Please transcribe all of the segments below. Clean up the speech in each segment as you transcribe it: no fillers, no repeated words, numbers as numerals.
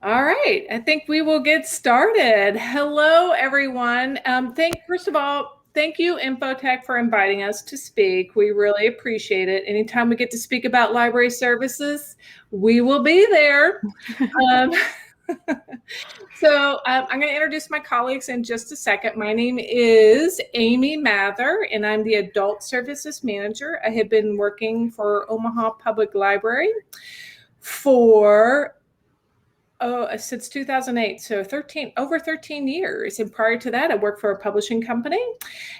All right, I think we will get started. Hello, everyone. First of all, thank you, Infotec, for inviting us to speak. We really appreciate it. Anytime we get to speak about library services, we will be there. Um, I'm going to introduce my colleagues in just a second. My name is Amy Mather, and I'm the Adult Services Manager. I have been working for Omaha Public Library since 2008, so over 13 years. And prior to that, I worked for a publishing company.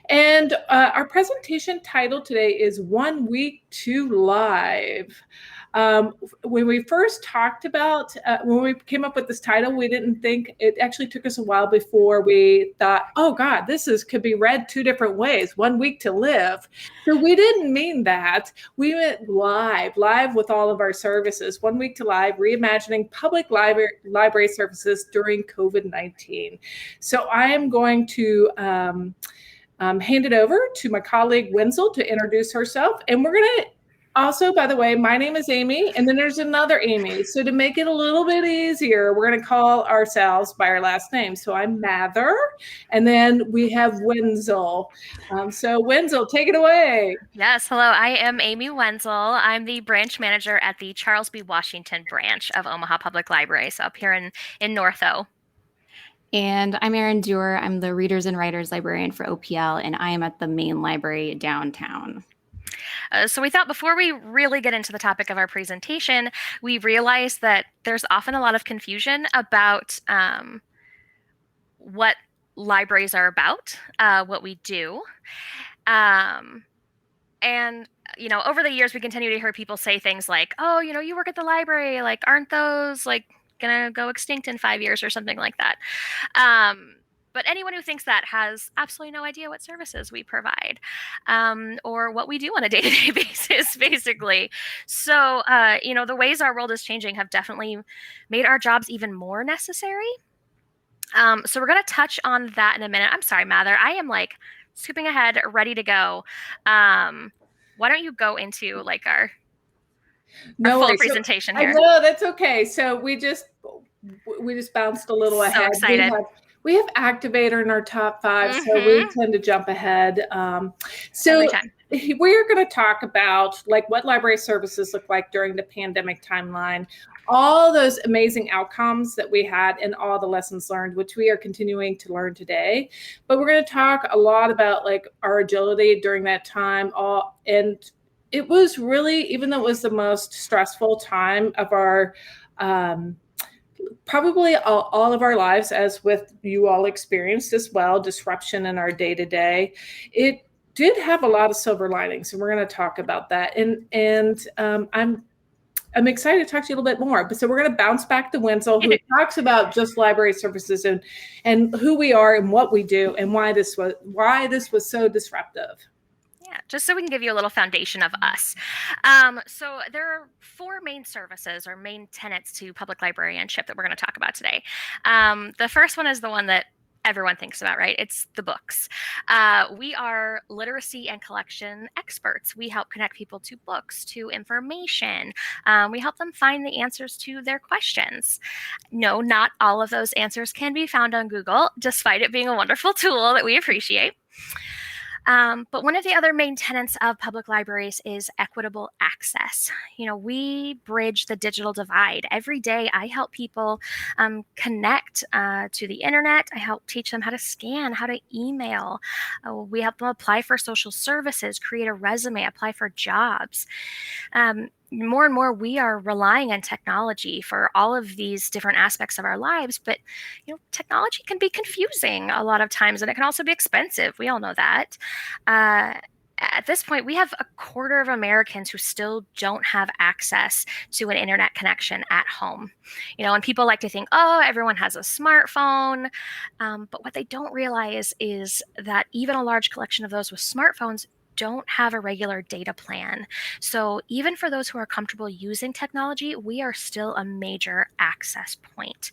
And our presentation title today is 1 Week to Live. When we first talked about, when we came up with this title, we didn't think, it actually took us a while before we thought, oh God, could be read two different ways, 1 week to live. So we didn't mean that. We meant live with all of our services, 1 week to live, reimagining public library services during COVID-19. So I am going to hand it over to my colleague Wenzl to introduce herself. And we're going to also, by the way, my name is Amy, and then there's another Amy. So to make it a little bit easier, we're going to call ourselves by our last name. So I'm Mather, and then we have Wenzl. So Wenzl, take it away. Yes, hello. I am Amy Wenzl. I'm the branch manager at the Charles B. Washington branch of Omaha Public Library, so up here in North O. And I'm Erin Duerr. I'm the Readers and Writers Librarian for OPL, and I am at the main library downtown. So we thought before we really get into the topic of our presentation, we realized that there's often a lot of confusion about what libraries are about, what we do. And, over the years, we continue to hear people say things like, oh, you work at the library, like, aren't those, like, going to go extinct in 5 years or something like that? But anyone who thinks that has absolutely no idea what services we provide or what we do on a day-to-day basis, basically. So, the ways our world is changing have definitely made our jobs even more necessary. So we're going to touch on that in a minute. I'm sorry, Mather. I am like scooping ahead, ready to go. Why don't you go into like our full presentation here? No, that's okay. So we just bounced a little ahead. So excited. We have Activator in our top 5, so we tend to jump ahead. So we're going to talk about like what library services look like during the pandemic timeline, all those amazing outcomes that we had and all the lessons learned, which we are continuing to learn today. But we're going to talk a lot about like our agility during that time. And it was really, even though it was the most stressful time of our probably all of our lives, as with you all experienced as well, disruption in our day-to-day, it did have a lot of silver linings, and we're going to talk about that. And I'm excited to talk to you a little bit more. But so we're going to bounce back to Wenzl, who talks about just library services and who we are and what we do and why this was so disruptive. Yeah, just so we can give you a little foundation of us. So there are 4 main services or main tenets to public librarianship that we're going to talk about today. The first one is the one that everyone thinks about, right? It's the books. We are literacy and collection experts. We help connect people to books, to information. We help them find the answers to their questions. No, not all of those answers can be found on Google, despite it being a wonderful tool that we appreciate. But one of the other main tenets of public libraries is equitable access. We bridge the digital divide. Every day, I help people connect to the internet. I help teach them how to scan, how to email. We help them apply for social services, create a resume, apply for jobs. More and more, we are relying on technology for all of these different aspects of our lives. But, technology can be confusing a lot of times, and it can also be expensive. We all know that. At this point, we have a quarter of Americans who still don't have access to an internet connection at home. And people like to think, oh, everyone has a smartphone. But what they don't realize is that even a large collection of those with smartphones don't have a regular data plan. So even for those who are comfortable using technology, we are still a major access point.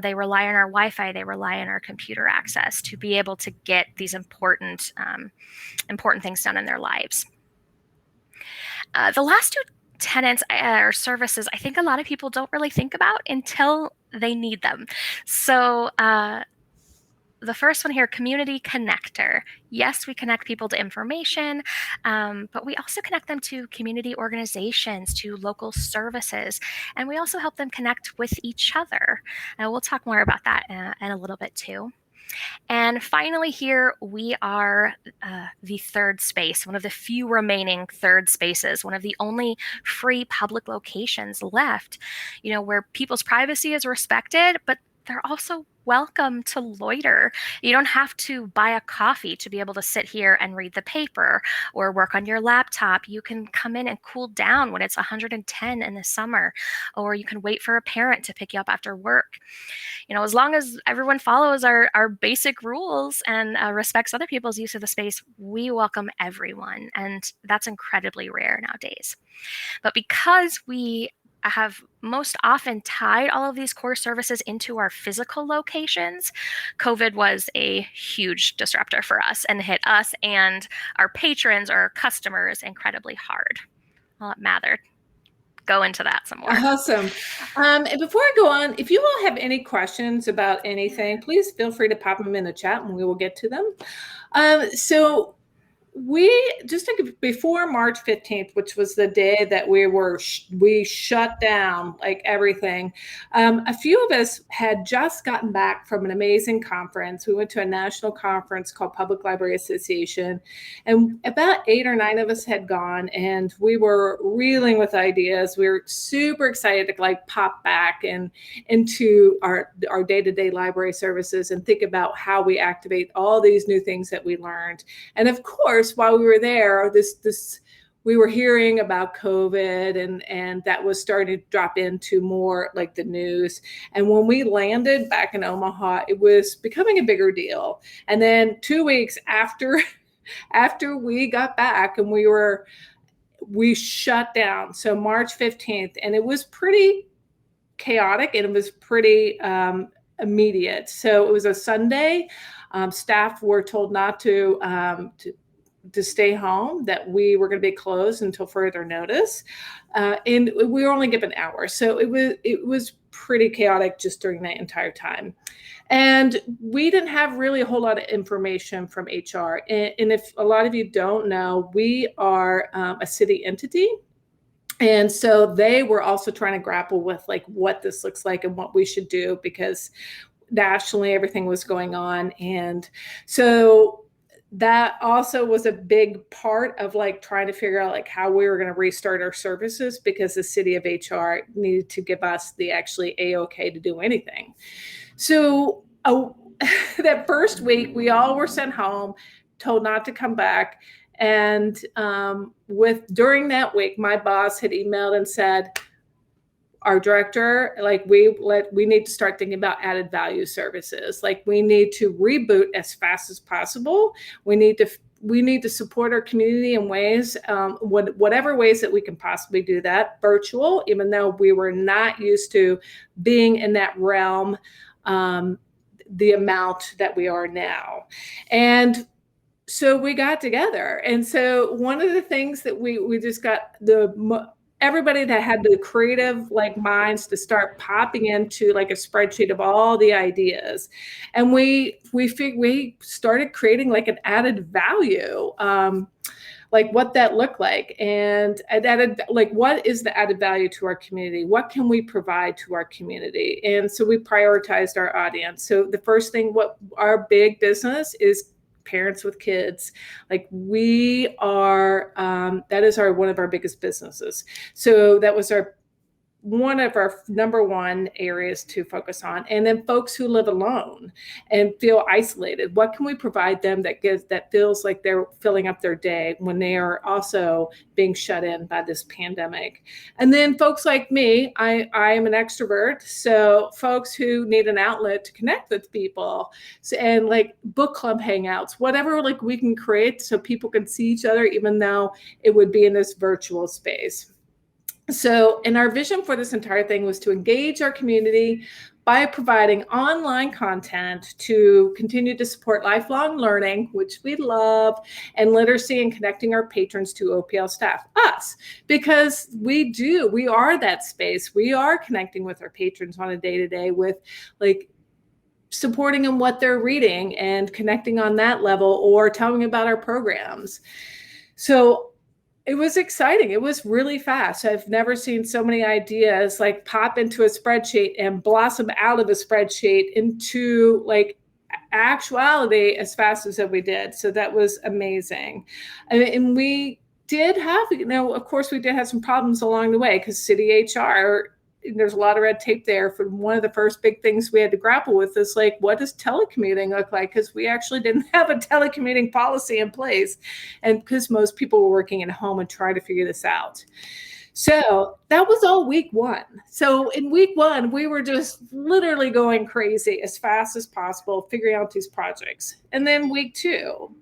They rely on our Wi-Fi, they rely on our computer access to be able to get these important things done in their lives. The last two tenants or services I think a lot of people don't really think about until they need them. So the first one here, community connector. Yes, we connect people to information, but we also connect them to community organizations, to local services, and we also help them connect with each other. And we'll talk more about that in a little bit too. And finally here, we are the third space, one of the few remaining third spaces, one of the only free public locations left, where people's privacy is respected, but they're also welcome to loiter. You don't have to buy a coffee to be able to sit here and read the paper or work on your laptop. You can come in and cool down when it's 110 in the summer, or you can wait for a parent to pick you up after work. As long as everyone follows our basic rules and respects other people's use of the space, we welcome everyone. And that's incredibly rare nowadays. But because we have most often tied all of these core services into our physical locations, COVID was a huge disruptor for us and hit us and our patrons or our customers incredibly hard. Well, Mather, go into that some more. Awesome. And before I go on, if you all have any questions about anything, please feel free to pop them in the chat and we will get to them. So we just before March 15th, which was the day that we shut down like everything. A few of us had just gotten back from an amazing conference. We went to a national conference called Public Library Association, and about 8 or 9 of us had gone, and we were reeling with ideas. We were super excited to like pop back and into our day-to-day library services and think about how we activate all these new things that we learned. And of course, while we were there, we were hearing about COVID and that was starting to drop into more like the news. And when we landed back in Omaha, it was becoming a bigger deal. And then 2 weeks after we got back and we shut down. So March 15th, and it was pretty chaotic and it was pretty immediate. So it was a Sunday. Staff were told not to stay home, that we were going to be closed until further notice. And we were only given hours. So it was pretty chaotic just during that entire time. And we didn't have really a whole lot of information from HR. And if a lot of you don't know, we are a city entity. And so they were also trying to grapple with like what this looks like and what we should do, because nationally everything was going on. And so that also was a big part of like trying to figure out like how we were going to restart our services, because the city of HR needed to give us the actually A-OK to do anything. So that first week, we all were sent home, told not to come back. And during that week, my boss had emailed and said, our director, like we need to start thinking about added value services. Like we need to reboot as fast as possible. We need to support our community in ways, whatever ways that we can possibly do that, virtual, even though we were not used to being in that realm, the amount that we are now. And so we got together. And so one of the things that we just got everybody that had the creative like minds to start popping into like a spreadsheet of all the ideas. And we started creating like an added value, like what that looked like. And added, like, what is the added value to our community? What can we provide to our community? And so we prioritized our audience. So the first thing, what our big business is parents with kids. Like we are, that is one of our biggest businesses. So that was one of our number one areas to focus on. And then folks who live alone and feel isolated, what can we provide them that feels like they're filling up their day when they are also being shut in by this pandemic? And then folks like me, I am an extrovert. So folks who need an outlet to connect with people, and like book club hangouts, whatever like we can create so people can see each other, even though it would be in this virtual space. So, and our vision for this entire thing was to engage our community by providing online content to continue to support lifelong learning, which we love, and literacy and connecting our patrons to OPL staff, us, because we are that space. We are connecting with our patrons on a day-to-day with like supporting them what they're reading and connecting on that level or telling about our programs. So it was exciting. It was really fast. I've never seen so many ideas like pop into a spreadsheet and blossom out of a spreadsheet into like actuality as fast as that we did. So that was amazing. And we did have, of course, we did have some problems along the way because city HR, there's a lot of red tape there. For one of the first big things we had to grapple with is like, what does telecommuting look like? Because we actually didn't have a telecommuting policy in place, and because most people were working at home and trying to figure this out. So that was all week one. So in week one, we were just literally going crazy as fast as possible, figuring out these projects. And then week two,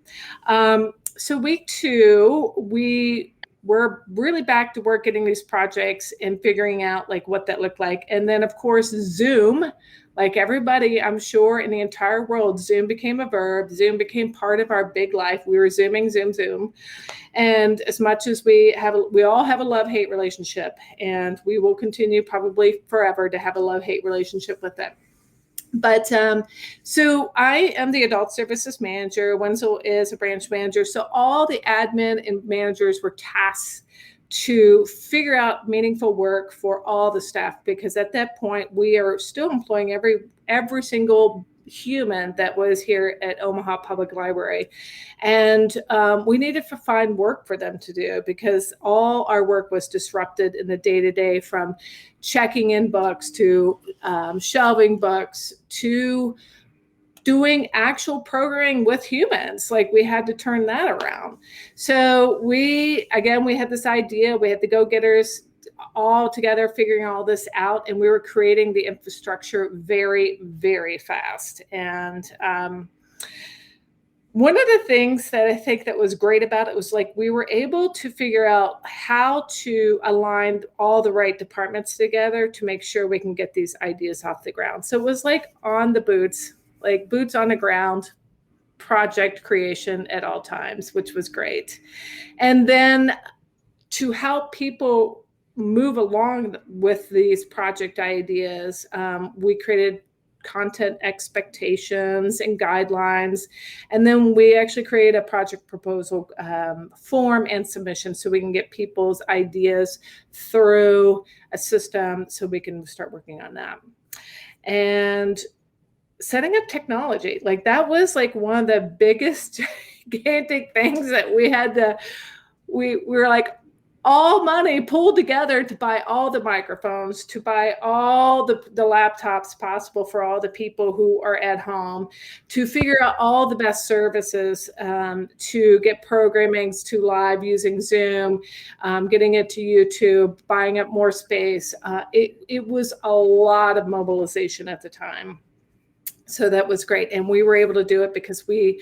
we're really back to work getting these projects and figuring out like what that looked like. And then of course, Zoom, like everybody, I'm sure in the entire world, Zoom became a verb. Zoom became part of our big life. We were Zooming, Zoom. And as much as we all have a love-hate relationship, and we will continue probably forever to have a love-hate relationship with it. But so I am the adult services manager. Wenzl is a branch manager. So all the admin and managers were tasked to figure out meaningful work for all the staff, because at that point we are still employing every single human that was here at Omaha Public Library. And we needed to find work for them to do, because all our work was disrupted in the day-to-day, from checking in books to shelving books to doing actual programming with humans. Like we had to turn that around. So we had this idea. We had the go-getters all together figuring all this out, and we were creating the infrastructure very, very fast. And one of the things that I think that was great about it was like we were able to figure out how to align all the right departments together to make sure we can get these ideas off the ground. So it was like on the boots, like boots on the ground project creation at all times, which was great. And then to help people move along with these project ideas, we created content expectations and guidelines. And then we actually create a project proposal form and submission so we can get people's ideas through a system so we can start working on that. And setting up technology, like that was like one of the biggest gigantic things that we had to, we were like, all money pulled together to buy all the microphones, to buy all the laptops possible for all the people who are at home, to figure out all the best services, to get programmings to live using Zoom, getting it to YouTube, buying up more space. It was a lot of mobilization at the time. So that was great. And we were able to do it because we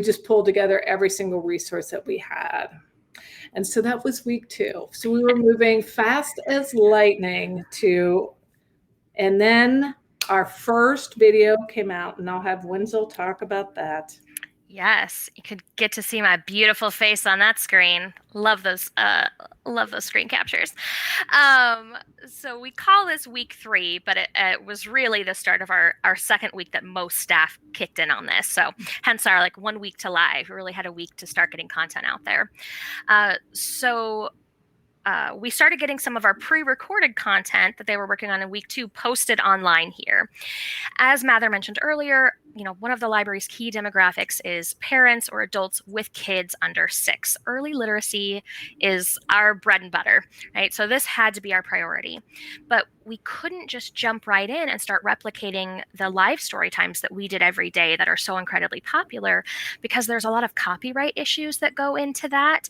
just pulled together every single resource that we had. And so that was week two. So we were moving fast as lightning and then our first video came out, and I'll have Wenzl talk about that. Yes, you could get to see my beautiful face on that screen. Love those screen captures. So we call this week 3, but it was really the start of our second week that most staff kicked in on this. So hence our 1 week to live. We really had a week to start getting content out there. We started getting some of our pre-recorded content that they were working on in week 2 posted online here. As Mather mentioned earlier, one of the library's key demographics is parents or adults with kids under 6. Early literacy is our bread and butter, right? So this had to be our priority. But we couldn't just jump right in and start replicating the live story times that we did every day that are so incredibly popular, because there's a lot of copyright issues that go into that.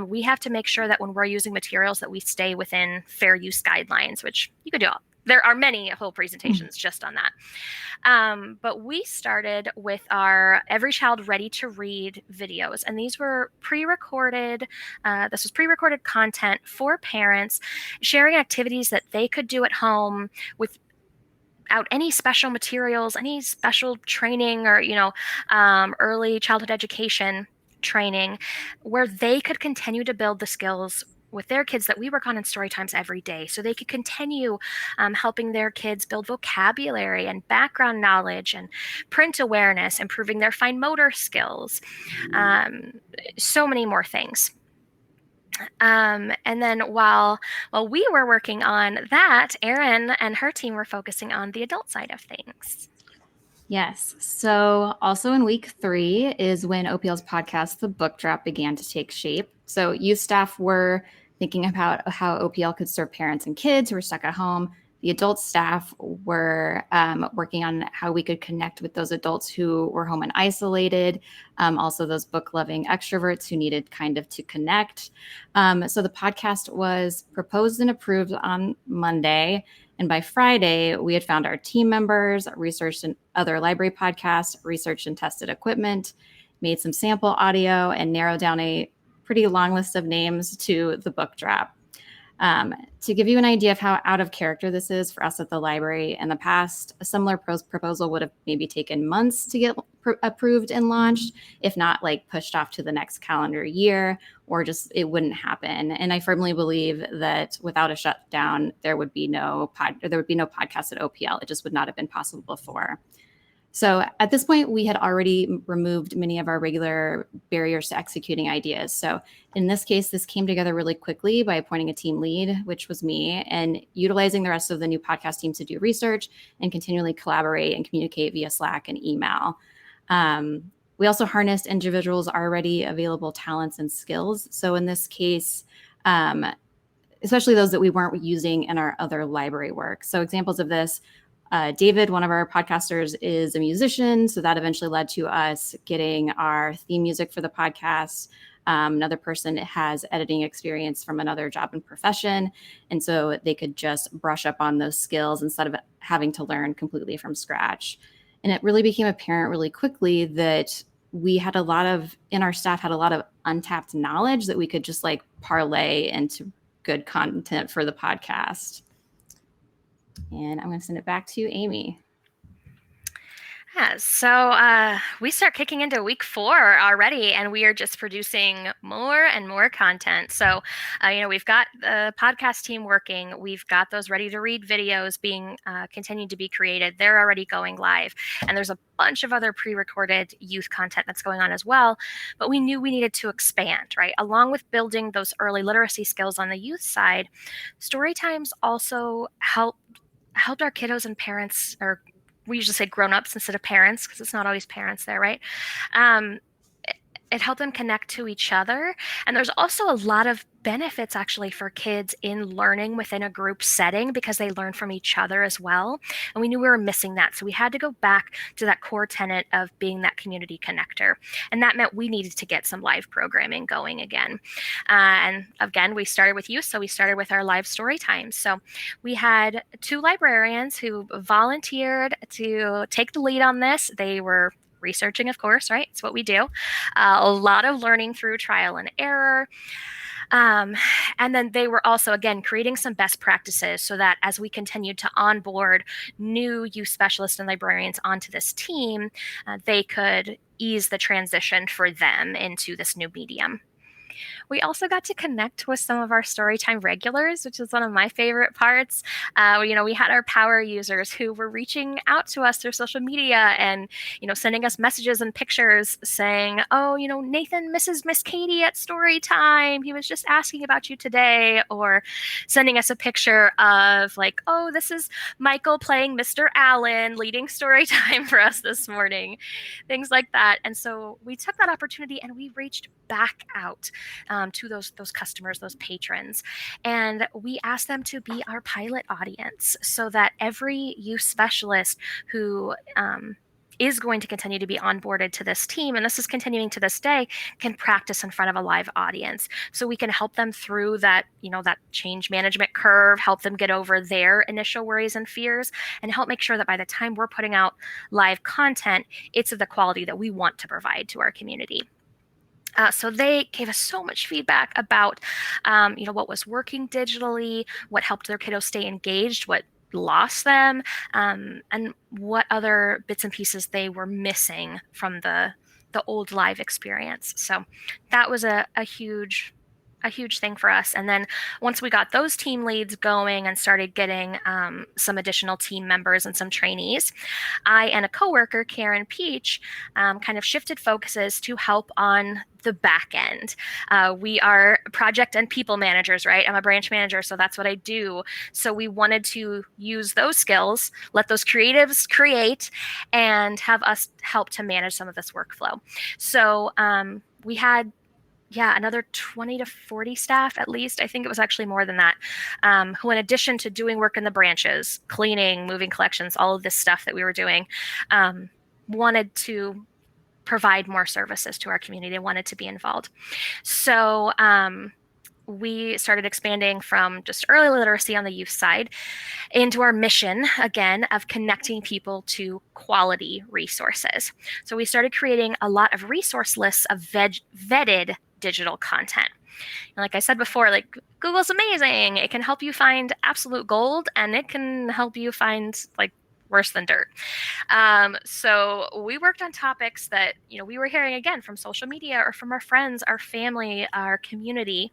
We have to make sure that when we're using materials that we stay within fair use guidelines, which you could do. There are many whole presentations just on that. But we started with our Every Child Ready to Read videos. And these were pre-recorded. This was pre-recorded content for parents, sharing activities that they could do at home with out any special materials, any special training, or early childhood education training, where they could continue to build the skills with their kids that we work on in story times every day, so they could continue helping their kids build vocabulary and background knowledge and print awareness, improving their fine motor skills, so many more things. And then while we were working on that, Erin and her team were focusing on the adult side of things. Yes. So also in week 3 is when OPL's podcast, The Bookdrop, began to take shape. So youth staff were thinking about how OPL could serve parents and kids who were stuck at home. The adult staff were working on how we could connect with those adults who were home and isolated, also those book-loving extroverts who needed kind of to connect. So the podcast was proposed and approved on Monday. And by Friday, we had found our team members, researched in other library podcasts, researched and tested equipment, made some sample audio, and narrowed down a pretty long list of names to the book drop. To give you an idea of how out of character this is for us at the library, in the past, a similar proposal would have maybe taken months to get approved and launched, if not like pushed off to the next calendar year, or just it wouldn't happen. And I firmly believe that without a shutdown, there would be no podcast at OPL. It just would not have been possible before. So at this point, we had already removed many of our regular barriers to executing ideas. So in this case, this came together really quickly by appointing a team lead, which was me, and utilizing the rest of the new podcast team to do research and continually collaborate and communicate via Slack and email. We also harnessed individuals' already available talents and skills. So in this case, especially those that we weren't using in our other library work. So examples of this, David, one of our podcasters, is a musician. So that eventually led to us getting our theme music for the podcast. Another person has editing experience from another job and profession. And so they could just brush up on those skills instead of having to learn completely from scratch. And it really became apparent really quickly that we had in our staff had a lot of untapped knowledge that we could just like parlay into good content for the podcast. And I'm going to send it back to you, Amy. Yeah, so we start kicking into week 4 already, and we are just producing more and more content. So, we've got the podcast team working. We've got those ready-to-read videos being continued to be created. They're already going live. And there's a bunch of other pre-recorded youth content that's going on as well. But we knew we needed to expand, right? Along with building those early literacy skills on the youth side, story times also helped our kiddos and parents, or we usually say grown-ups instead of parents because it's not always parents there, right? It helped them connect to each other. And there's also a lot of benefits actually for kids in learning within a group setting because they learn from each other as well. And we knew we were missing that. So we had to go back to that core tenet of being that community connector. And that meant we needed to get some live programming going again. And again, we started with youth. So we started with our live story times. So we had 2 librarians who volunteered to take the lead on this. They were researching, of course, right? It's what we do. A lot of learning through trial and error. And then they were also, again, creating some best practices so that as we continued to onboard new youth specialists and librarians onto this team, they could ease the transition for them into this new medium. We also got to connect with some of our Storytime regulars, which is one of my favorite parts. We had our power users who were reaching out to us through social media and, sending us messages and pictures saying, oh, Nathan misses Miss Katie at Storytime. He was just asking about you today. Or sending us a picture of like, oh, this is Michael playing Mr. Allen, leading Storytime for us this morning. Things like that. And so we took that opportunity and we reached back out to those customers, those patrons. And we asked them to be our pilot audience so that every youth specialist who is going to continue to be onboarded to this team, and this is continuing to this day, can practice in front of a live audience. So we can help them through that, that change management curve, help them get over their initial worries and fears, and help make sure that by the time we're putting out live content, it's of the quality that we want to provide to our community. So they gave us so much feedback about, what was working digitally, what helped their kiddos stay engaged, what lost them, and what other bits and pieces they were missing from the old live experience. So that was a huge thing for us. And then once we got those team leads going and started getting some additional team members and some trainees, I and a coworker, Karen Peach, kind of shifted focuses to help on the back end. We are project and people managers, right? I'm a branch manager, so that's what I do. So we wanted to use those skills, let those creatives create, and have us help to manage some of this workflow. So we had another 20 to 40 staff at least. I think it was actually more than that, who in addition to doing work in the branches, cleaning, moving collections, all of this stuff that we were doing, wanted to provide more services to our community. They wanted to be involved. So we started expanding from just early literacy on the youth side into our mission, again, of connecting people to quality resources. So we started creating a lot of resource lists of vetted digital content. And like I said before, like Google's amazing. It can help you find absolute gold, and it can help you find like worse than dirt. So we worked on topics that, we were hearing again from social media or from our friends, our family, our community,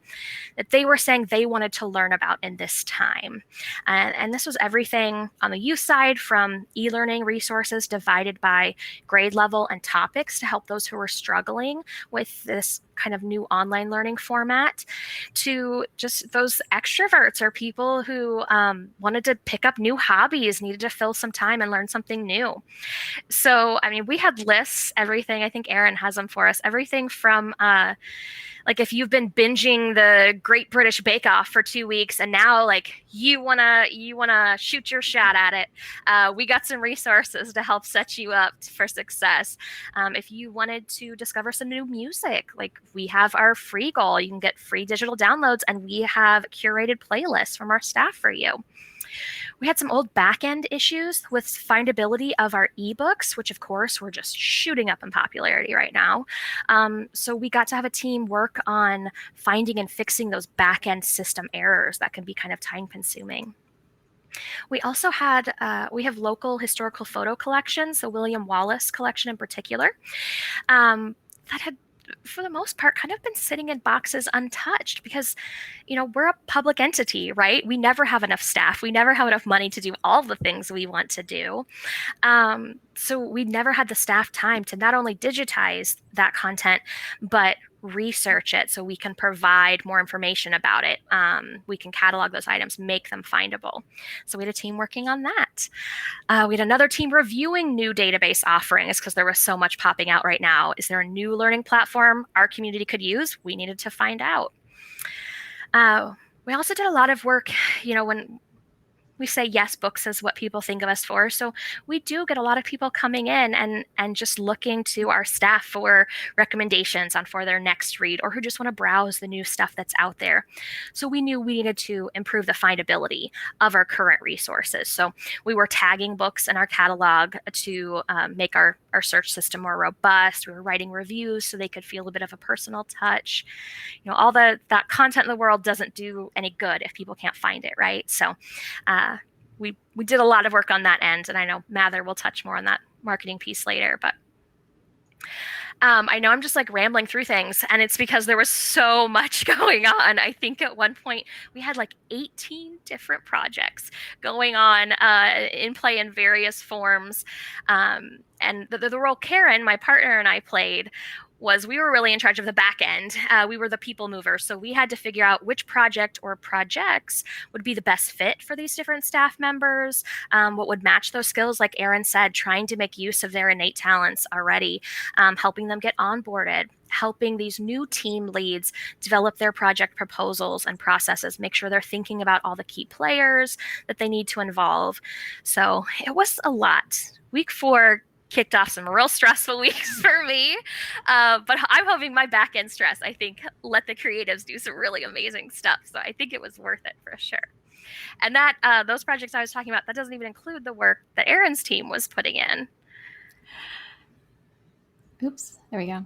that they were saying they wanted to learn about in this time. And this was everything on the youth side, from e-learning resources divided by grade level and topics to help those who were struggling with this kind of new online learning format, to just those extroverts or people who wanted to pick up new hobbies, needed to fill some time and learn something new. So, I mean, we had lists, everything. I think Erin has them for us. Everything from like if you've been binging the Great British Bake Off for 2 weeks and now like you wanna shoot your shot at it, we got some resources to help set you up for success. If you wanted to discover some new music, like we have our free goal, you can get free digital downloads, and we have curated playlists from our staff for you. We had some old back-end issues with findability of our ebooks, which of course were just shooting up in popularity right now. So we got to have a team work on finding and fixing those back-end system errors that can be kind of time-consuming. We also had, we have local historical photo collections, the William Wallace collection in particular, that had, for the most part, kind of been sitting in boxes untouched because, we're a public entity, right? We never have enough staff. We never have enough money to do all the things we want to do. So we never had the staff time to not only digitize that content, but research it so we can provide more information about it. We can catalog those items, make them findable. So we had a team working on that. We had another team reviewing new database offerings because there was so much popping out right now. Is there a new learning platform our community could use? We needed to find out. We also did a lot of work, when we say yes, books is what people think of us for. So we do get a lot of people coming in and just looking to our staff for recommendations for their next read, or who just want to browse the new stuff that's out there. So we knew we needed to improve the findability of our current resources. So we were tagging books in our catalog to make our search system more robust. We were writing reviews so they could feel a bit of a personal touch. All that content in the world doesn't do any good if people can't find it, right? So we did a lot of work on that end, and I know Mather will touch more on that marketing piece later, but I know I'm just like rambling through things, and it's because there was so much going on. I think at one point we had like 18 different projects going on in play in various forms. And the role Karen, my partner, and I played was we were really in charge of the back end. We were the people movers. So we had to figure out which project or projects would be the best fit for these different staff members, what would match those skills, like Erin said, trying to make use of their innate talents already, helping them get onboarded, helping these new team leads develop their project proposals and processes, make sure they're thinking about all the key players that they need to involve. So it was a lot. Week 4 kicked off some real stressful weeks for me, but I'm hoping my back end stress, I think, let the creatives do some really amazing stuff. So I think it was worth it for sure. And that those projects I was talking about, that doesn't even include the work that Erin's team was putting in. Oops, there we go.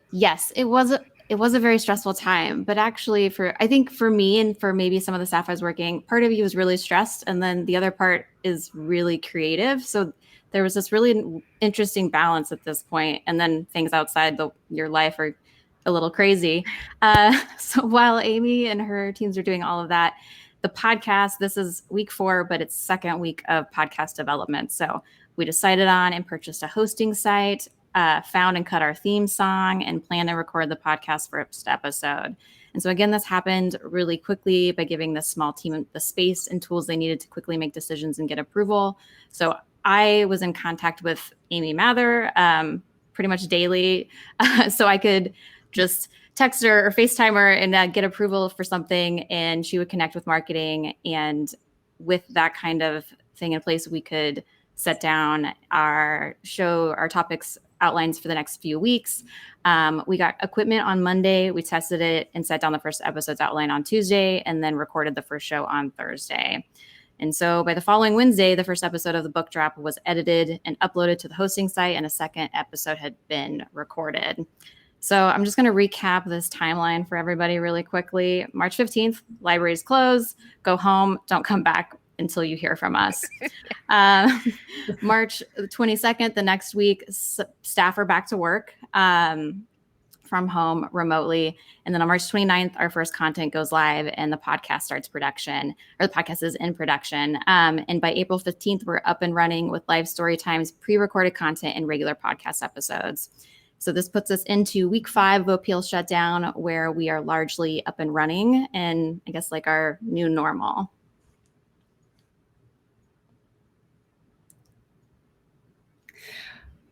Yes, it was it was a very stressful time, but actually I think for me and for maybe some of the staff I was working, part of you was really stressed. And then the other part is really creative. So there was this really interesting balance at this point. And then things outside your life are a little crazy. So while Amy and her teams are doing all of that, the podcast, this is week 4, but it's second week of podcast development. So we decided on and purchased a hosting site, found and cut our theme song, and plan to record the podcast first episode. And so again, this happened really quickly by giving this small team the space and tools they needed to quickly make decisions and get approval. So I was in contact with Amy Mather pretty much daily, so I could just text her or FaceTime her and get approval for something, and she would connect with marketing. And with that kind of thing in place, we could set down our topics outlines for the next few weeks. We got equipment on Monday. We tested it and set down the first episode's outline on Tuesday, and then recorded the first show on Thursday. And so by the following Wednesday, the first episode of the book drop was edited and uploaded to the hosting site, and a second episode had been recorded. So I'm just going to recap this timeline for everybody really quickly. March 15th, libraries close, go home, don't come back until you hear from us. March 22nd, the next week, staff are back to work from home remotely. And then on March 29th, our first content goes live and the podcast starts production, or the podcast is in production. And by April 15th, we're up and running with live story times, pre-recorded content, and regular podcast episodes. So this puts us into week 5 of OPL shutdown, where we are largely up and running, and I guess like our new normal.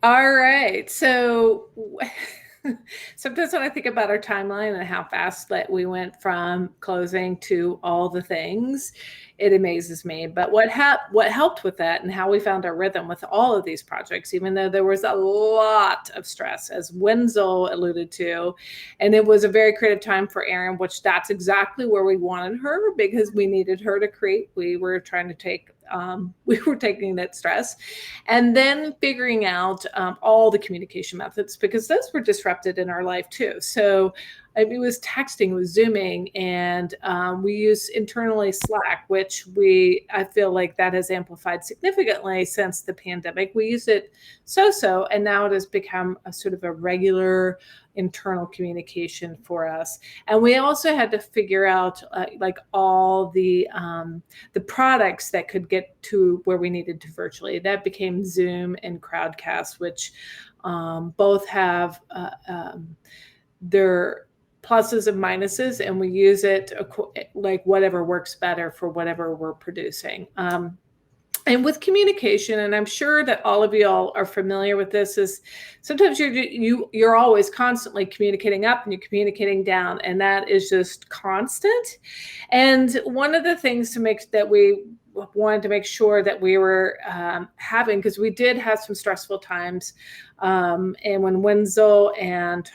All right. So sometimes when I think about our timeline and how fast that we went from closing to all the things, it amazes me. But what helped with that and how we found our rhythm with all of these projects, even though there was a lot of stress, as Wenzl alluded to, and it was a very creative time for Erin, which that's exactly where we wanted her, because we needed her to create. We were trying to taking that stress, and then figuring out all the communication methods, because those were disrupted in our life too. So it was texting, it was Zooming, and we use internally Slack, which I feel like that has amplified significantly since the pandemic. We use it so, and now it has become a sort of a regular internal communication for us. And we also had to figure out like all the products that could get to where we needed to virtually. That became Zoom and Crowdcast, which both have their pluses and minuses, and we use it like whatever works better for whatever we're producing. And with communication, and I'm sure that all of y'all are familiar with this, is sometimes you're always constantly communicating up and you're communicating down, and that is just constant. And one of the things that we wanted to make sure that we were having, because we did have some stressful times, and when Wenzl and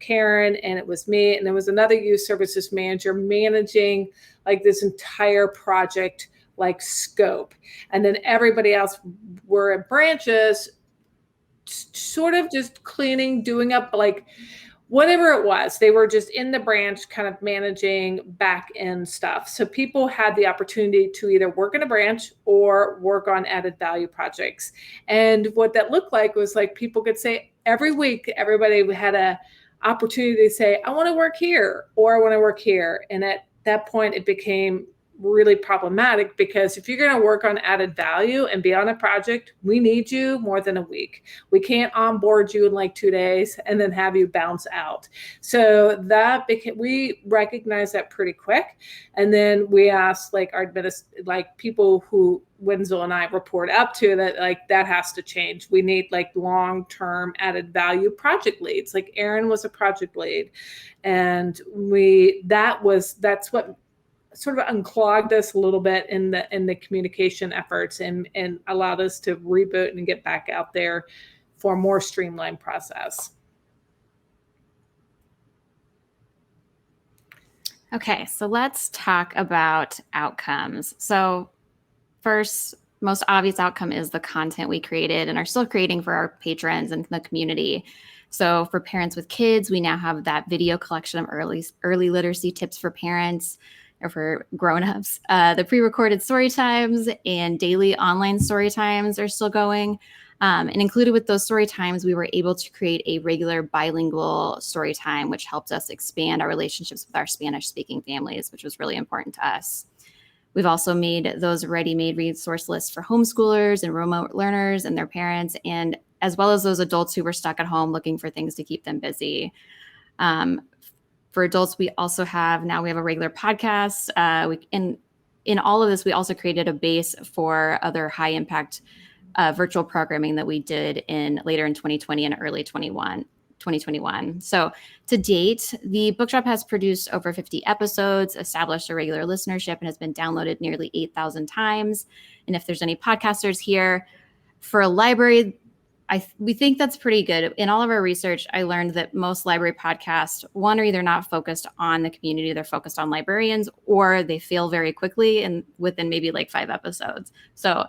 Karen, and it was me, and there was another youth services manager managing like this entire project like scope, and then everybody else were in branches sort of just cleaning, doing up like whatever it was. They were just in the branch kind of managing back end stuff. So people had the opportunity to either work in a branch or work on added value projects. And what that looked like was like people could say every week, everybody had a opportunity to say, I want to work here or I want to work here. And at that point, it became really problematic, because if you're going to work on added value and be on a project, we need you more than a week. We can't onboard you in like 2 days and then have you bounce out. So we recognized that pretty quick. And then we asked like our people who Wenzl and I report up to, that like that has to change. We need like long-term added value project leads. Like Erin was a project lead, and that's what sort of unclogged us a little bit in the communication efforts, and allowed us to reboot and get back out there for a more streamlined process. Okay, so let's talk about outcomes. So first, most obvious outcome is the content we created and are still creating for our patrons and the community. So for parents with kids, we now have that video collection of early literacy tips for parents or for grown-ups. The pre-recorded story times and daily online story times are still going. And included with those story times, we were able to create a regular bilingual story time, which helped us expand our relationships with our Spanish-speaking families, which was really important to us. We've also made those ready-made resource lists for homeschoolers and remote learners and their parents, and as well as those adults who were stuck at home looking for things to keep them busy. For adults, we have a regular podcast. In all of this, we also created a base for other high-impact virtual programming that we did later in 2020 and early 2021. So to date, the Bookdrop has produced over 50 episodes, established a regular listenership, and has been downloaded nearly 8,000 times. And if there's any podcasters here, for a library, we think that's pretty good. In all of our research, I learned that most library podcasts, one, are either not focused on the community, they're focused on librarians, or they fail very quickly and within maybe like 5 episodes. So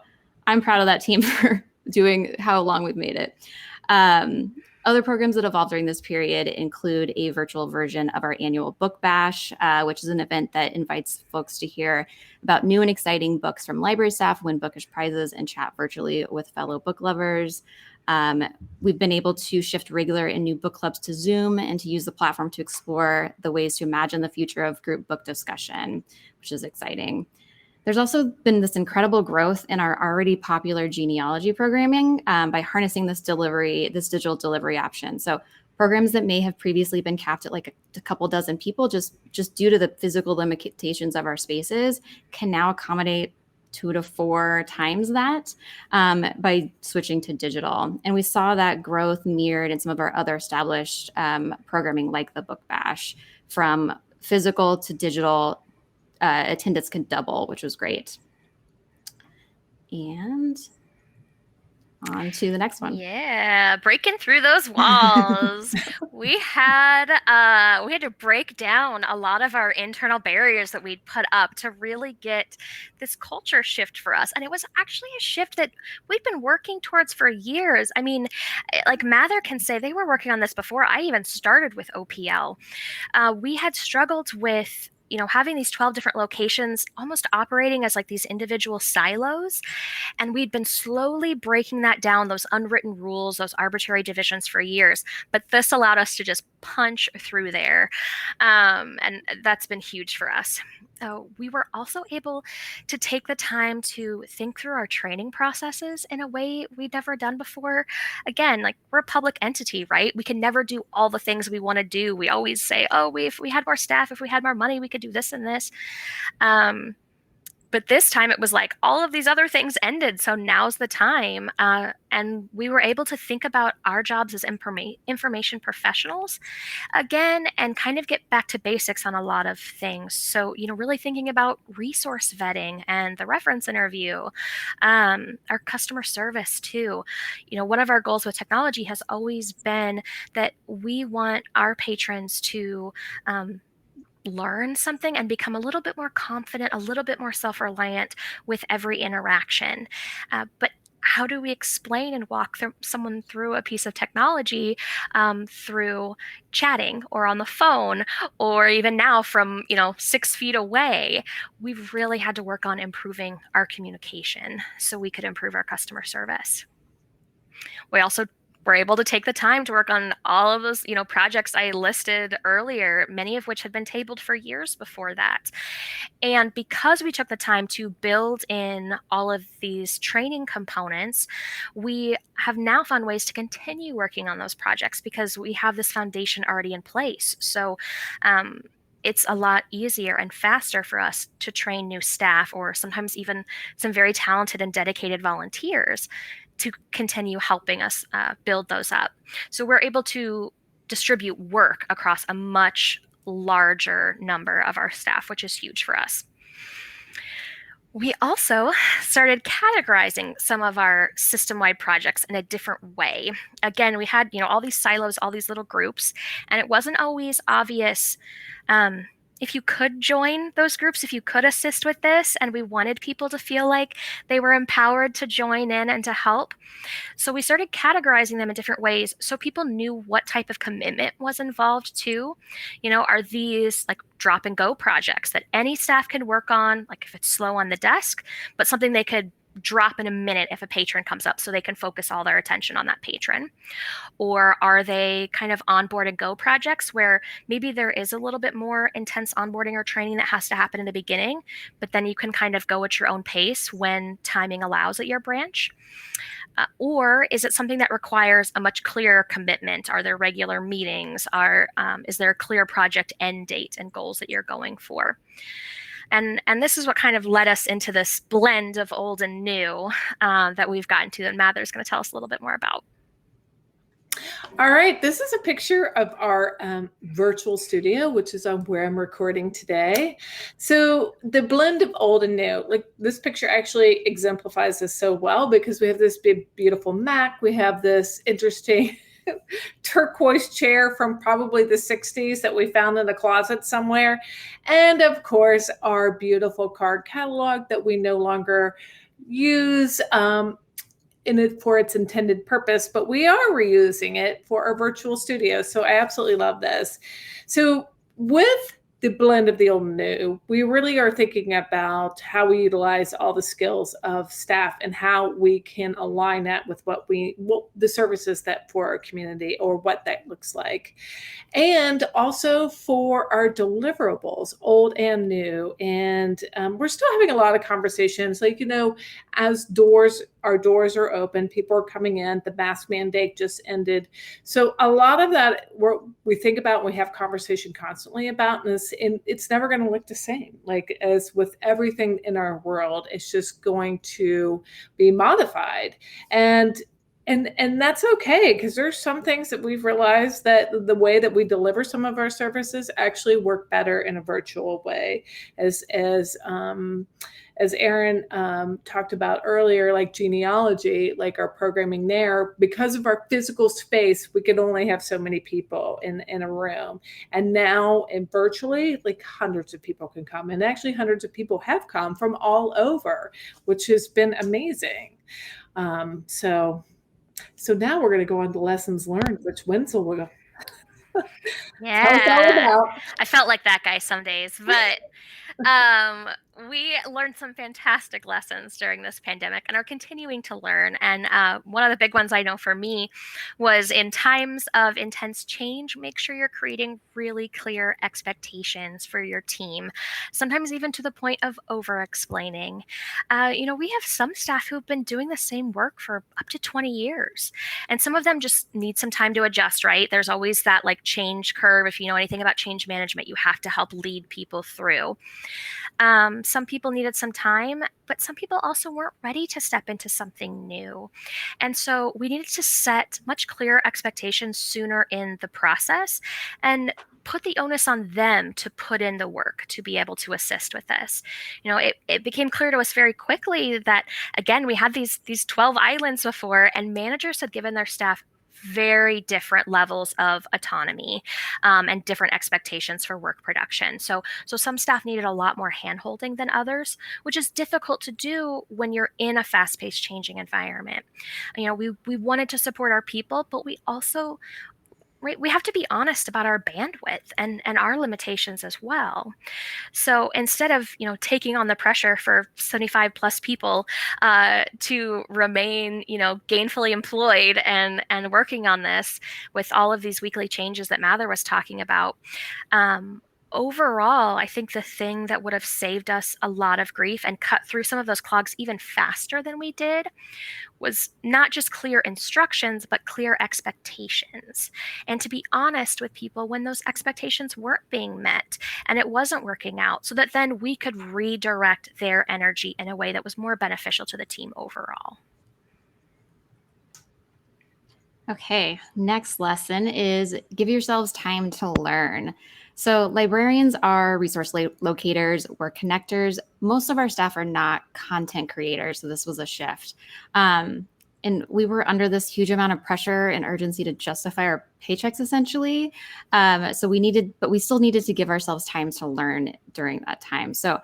I'm proud of that team for doing how long we've made it. Other programs that evolved during this period include a virtual version of our annual Book Bash, which is an event that invites folks to hear about new and exciting books from library staff, win bookish prizes, and chat virtually with fellow book lovers. We've been able to shift regular and new book clubs to Zoom and to use the platform to explore the ways to imagine the future of group book discussion, which is exciting. There's also been this incredible growth in our already popular genealogy programming by harnessing this digital delivery option. So programs that may have previously been capped at like a couple dozen people just due to the physical limitations of our spaces can now accommodate 2 to 4 times that by switching to digital. And we saw that growth mirrored in some of our other established programming like the Book Bash. From physical to digital, attendance can double, which was great. And on to the next one. Yeah, breaking through those walls. we had to break down a lot of our internal barriers that we'd put up to really get this culture shift for us. And it was actually a shift that we'd been working towards for years. I mean, like Mather can say, they were working on this before I even started with OPL. We had struggled with having these 12 different locations almost operating as like these individual silos. And we'd been slowly breaking that down, those unwritten rules, those arbitrary divisions for years. But this allowed us to just punch through there. And that's been huge for us. We were also able to take the time to think through our training processes in a way we'd never done before. Again, like we're a public entity, right? We can never do all the things we want to do. We always say, if we had more staff, if we had more money, we could do this and this. But this time it was like all of these other things ended. So now's the time. And we were able to think about our jobs as information professionals again, and kind of get back to basics on a lot of things. So, really thinking about resource vetting and the reference interview, our customer service too. One of our goals with technology has always been that we want our patrons to learn something and become a little bit more confident, a little bit more self-reliant with every interaction. But how do we explain and walk someone through a piece of technology through chatting or on the phone, or even now from 6 feet away? We've really had to work on improving our communication so we could improve our customer service. We also were able to take the time to work on all of those, projects I listed earlier, many of which had been tabled for years before that. And because we took the time to build in all of these training components, we have now found ways to continue working on those projects because we have this foundation already in place. So it's a lot easier and faster for us to train new staff, or sometimes even some very talented and dedicated volunteers to continue helping us build those up. So we're able to distribute work across a much larger number of our staff, which is huge for us. We also started categorizing some of our system-wide projects in a different way. Again, we had all these silos, all these little groups, and it wasn't always obvious if you could join those groups, if you could assist with this, and we wanted people to feel like they were empowered to join in and to help. So we started categorizing them in different ways so people knew what type of commitment was involved too. Are these like drop and go projects that any staff can work on, like if it's slow on the desk, but something they could drop in a minute if a patron comes up so they can focus all their attention on that patron? Or are they kind of onboard and go projects where maybe there is a little bit more intense onboarding or training that has to happen in the beginning, but then you can kind of go at your own pace when timing allows at your branch? Or is it something that requires a much clearer commitment? Are there regular meetings? Is there a clear project end date and goals that you're going for? And this is what kind of led us into this blend of old and new that we've gotten to, that Mather's going to tell us a little bit more about. All right, this is a picture of our virtual studio, which is where I'm recording today. So the blend of old and new, like this picture actually exemplifies this so well, because we have this big, beautiful Mac. We have this interesting turquoise chair from probably the 60s that we found in a closet somewhere. And of course, our beautiful card catalog that we no longer use in it for its intended purpose, but we are reusing it for our virtual studio. So I absolutely love this. So with the blend of the old and new, we really are thinking about how we utilize all the skills of staff and how we can align that with what the services that for our community, or what that looks like. And also for our deliverables, old and new. And we're still having a lot of conversations, like, as our doors are open, people are coming in, the mask mandate just ended. So a lot of that we think about, and we have conversation constantly about this, and it's never going to look the same. Like, as with everything in our world, it's just going to be modified. And that's okay, because there's some things that we've realized that the way that we deliver some of our services actually work better in a virtual way. As Erin talked about earlier, like genealogy, like our programming there, because of our physical space, we could only have so many people in a room. And now virtually, like hundreds of people can come. And actually hundreds of people have come from all over, which has been amazing. So now we're going to go on to lessons learned, which Wenzl will go. Yeah, I felt like that guy some days, but we learned some fantastic lessons during this pandemic and are continuing to learn. And one of the big ones I know for me was, in times of intense change, make sure you're creating really clear expectations for your team, sometimes even to the point of over-explaining. We have some staff who've been doing the same work for up to 20 years, and some of them just need some time to adjust, right? There's always that like change curve. If you know anything about change management, you have to help lead people through. Some people needed some time, but some people also weren't ready to step into something new. And so we needed to set much clearer expectations sooner in the process and put the onus on them to put in the work to be able to assist with this. It became clear to us very quickly that, again, we had these 12 islands before, and managers had given their staff very different levels of autonomy and different expectations for work production. So some staff needed a lot more handholding than others, which is difficult to do when you're in a fast-paced changing environment. We wanted to support our people, but we also, right, we have to be honest about our bandwidth and our limitations as well. So instead of taking on the pressure for 75 plus people to remain gainfully employed and working on this with all of these weekly changes that Mather was talking about, overall, I think the thing that would have saved us a lot of grief and cut through some of those clogs even faster than we did was not just clear instructions, but clear expectations. And to be honest with people when those expectations weren't being met and it wasn't working out, so that then we could redirect their energy in a way that was more beneficial to the team overall. Okay, next lesson is give yourselves time to learn. So librarians are resource locators, we're connectors. Most of our staff are not content creators, so this was a shift. And And we were under this huge amount of pressure and urgency to justify our paychecks, essentially. So we still needed to give ourselves time to learn during that time. So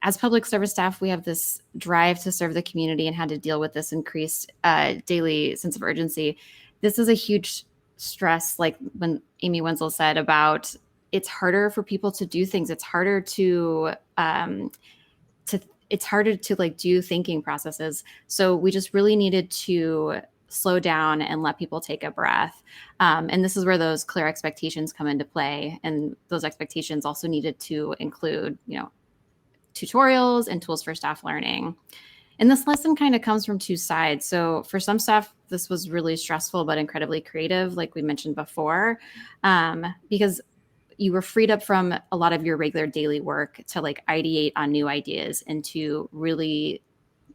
as public service staff, we have this drive to serve the community and had to deal with this increased daily sense of urgency. This is a huge stress, like when Amy Wenzl said about it's harder for people to do things. It's harder to like do thinking processes. So we just really needed to slow down and let people take a breath. And this is where those clear expectations come into play. And those expectations also needed to include, tutorials and tools for staff learning. And this lesson kind of comes from two sides. So for some staff, this was really stressful, but incredibly creative, like we mentioned before, because you were freed up from a lot of your regular daily work to like ideate on new ideas and to really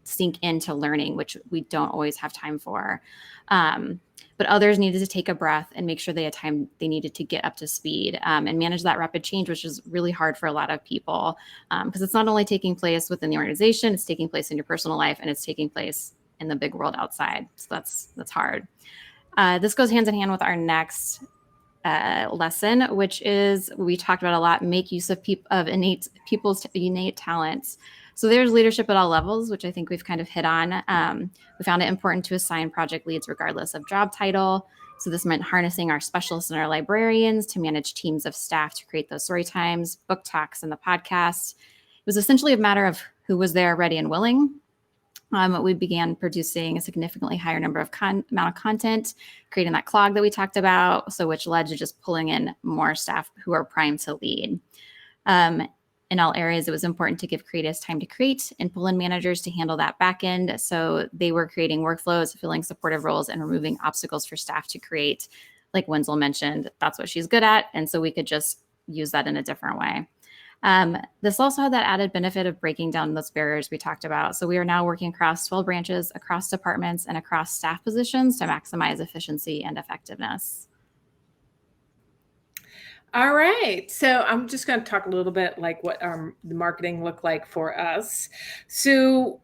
sink into learning, which we don't always have time for. But others needed to take a breath and make sure they had time they needed to get up to speed and manage that rapid change, which is really hard for a lot of people because it's not only taking place within the organization, it's taking place in your personal life and it's taking place in the big world outside. So that's hard. This goes hand in hand with our next lesson, which is we talked about a lot, make use of people's innate talents. So there's leadership at all levels, which I think we've kind of hit on. We found it important to assign project leads regardless of job title. So this meant harnessing our specialists and our librarians to manage teams of staff to create those story times, book talks, and the podcast. It was essentially a matter of who was there, ready, and willing. We began producing a significantly higher number of amount of content, creating that clog that we talked about, so which led to just pulling in more staff who are primed to lead. In all areas, it was important to give creatives time to create and pull in managers to handle that back end. So they were creating workflows, filling supportive roles, and removing obstacles for staff to create. Like Wenzl mentioned, that's what she's good at. And so we could just use that in a different way. This also had that added benefit of breaking down those barriers we talked about. So we are now working across 12 branches, across departments, and across staff positions to maximize efficiency and effectiveness. All right. So I'm just going to talk a little bit like what the marketing looked like for us. So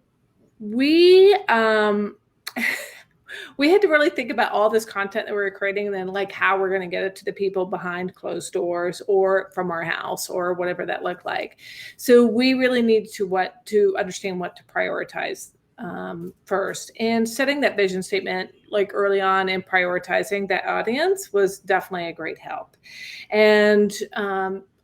we we had to really think about all this content that we were creating and then like how we're going to get it to the people behind closed doors or from our house or whatever that looked like. So we really need to understand what to prioritize first, and setting that vision statement like early on and prioritizing that audience was definitely a great help. And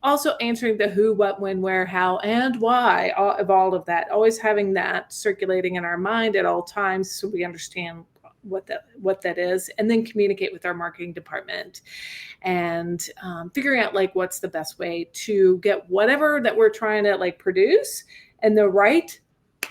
also answering the who, what, when, where, how, and why of all of that, always having that circulating in our mind at all times so we understand what that is, and then communicate with our marketing department and figuring out like what's the best way to get whatever that we're trying to like produce in the right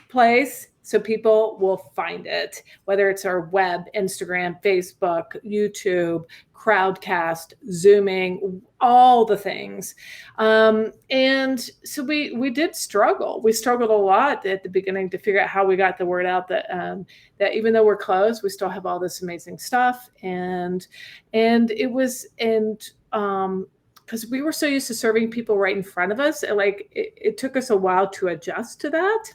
place so people will find it, whether it's our web, Instagram, Facebook, YouTube, Crowdcast, Zooming, all the things. And so we did struggle. We struggled a lot at the beginning to figure out how we got the word out that even though we're closed, we still have all this amazing stuff. And it was, because we were so used to serving people right in front of us, it took us a while to adjust to that,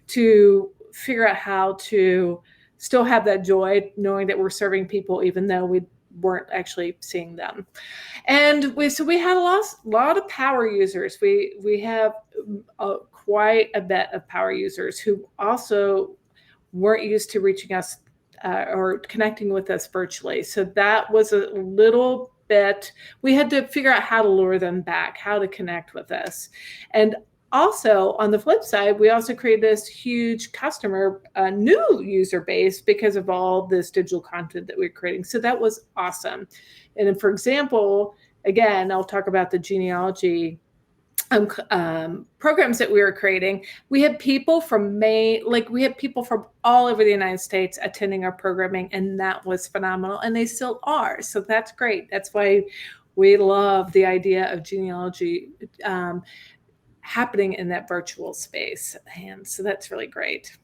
to figure out how to still have that joy knowing that we're serving people even though we weren't actually seeing them. And we had a lot of power users. We have quite a bit of power users who also weren't used to reaching us or connecting with us virtually. So that was a little bit, we had to figure out how to lure them back, how to connect with us. And also, on the flip side, we also created this huge customer, new user base because of all this digital content that we're creating. So that was awesome. And then, for example, again, I'll talk about the genealogy programs that we were creating. We had people from people from all over the United States attending our programming, and that was phenomenal. And they still are. So that's great. That's why we love the idea of genealogy happening in that virtual space. And so that's really great.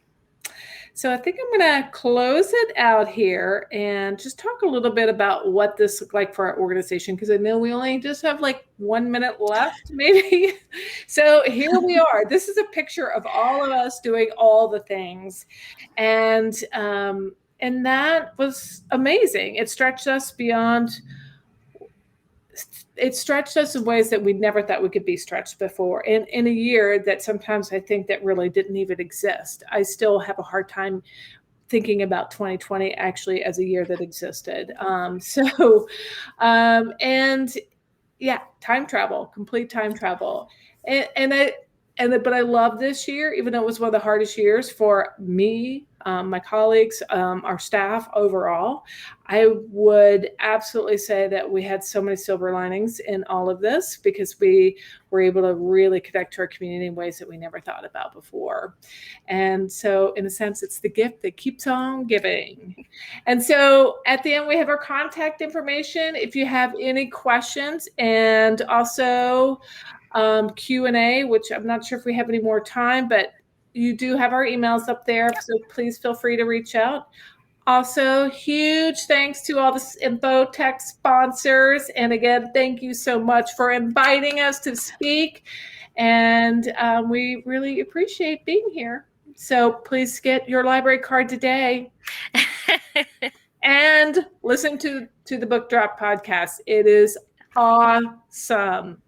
So I think I'm going to close it out here and just talk a little bit about what this looked like for our organization, because I know we only just have like 1 minute left, maybe. So here we are. This is a picture of all of us doing all the things. And And that was amazing. It stretched us in ways that we never thought we could be stretched before. In a year that sometimes I think that really didn't even exist. I still have a hard time thinking about 2020 actually as a year that existed. And yeah, time travel, complete time travel. But I love this year, even though it was one of the hardest years for me, my colleagues, our staff overall. I would absolutely say that we had so many silver linings in all of this because we were able to really connect to our community in ways that we never thought about before. And so in a sense, it's the gift that keeps on giving. And so at the end, we have our contact information if you have any questions, and also Q&A, which I'm not sure if we have any more time, but you do have our emails up there, so please feel free to reach out. Also, huge thanks to all the Infotec sponsors. And again, thank you so much for inviting us to speak. And we really appreciate being here. So please get your library card today. And listen to the Bookdrop podcast. It is awesome.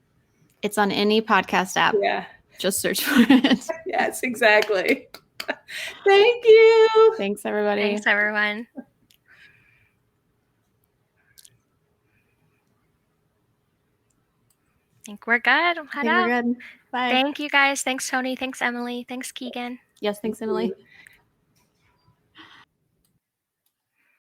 It's on any podcast app. Yeah. Just search for it. Yes, exactly. Thank you. Thanks, everybody. Thanks, everyone. I think we're good. I think we're good. Bye. Thank you guys. Thanks, Tony. Thanks, Emily. Thanks, Keegan. Yes, thanks, Emily.